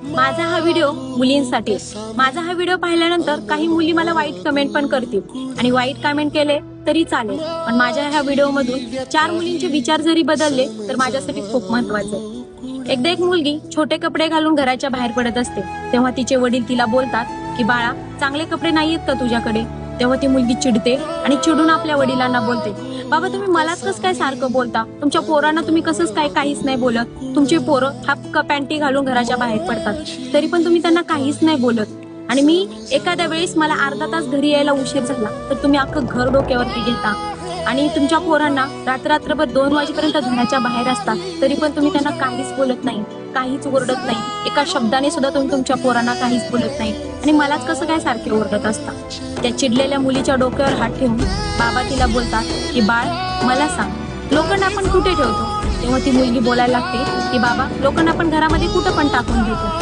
माझा हा व्हिडिओ मुलींसाठी. माझा हा व्हिडिओ पाहिल्यानंतर काही मुली मला वाईट कमेंट पण करतील आणि वाईट कमेंट केले तरी चालेल, पण माझ्या ह्या व्हिडिओ मधून 4 मुलींचे विचार जरी बदलले तर माझ्यासाठी खूप महत्वाचे. एकदा एक मुलगी छोटे कपडे घालून घराच्या बाहेर पडत असते, तेव्हा तिचे वडील तिला बोलतात की बाळा, चांगले कपडे नाहीयेत का तुझ्याकडे? तेव्हा ती मुलगी चिडते आणि चिडून आपल्या वडिलांना बोलते, बाबा तुम्ही मलाच कसं काय सारखं बोलता? तुमच्या पोरांना तुम्ही कसंच काय काहीच नाही बोलत? तुमची पोरं हाफ पॅन्टी घालून घराच्या बाहेर पडतात, तरी पण तुम्ही त्यांना काहीच नाही बोलत. आणि मी एखाद्या वेळेस मला अर्धा तास घरी यायला उशीर झाला तर तुम्ही अख्खं घर डोक्यावरती घेता. आणि तुमच्या पोरांना रात्रभर 2 वाजेपर्यंत घराच्या बाहेर असतात, तरी पण तुम्ही त्यांना काहीच बोलत नाही, काहीच ओरडत नाही. एका शब्दाने सुद्धा तुम्ही तुमच्या पोरांना काहीच बोलत नाही आणि मलाच कसं काय सारखे ओरडत असता? त्या चिडलेल्या मुलीच्या डोक्यावर हात ठेवून बाबा तिला बोलतात की बाळ, मला सांग, लोखंड आपण कुठे ठेवतो? तेव्हा ती मुलगी बोलायला लागते की बाबा, लोखंड आपण घरामध्ये कुठं पण टाकून देतो.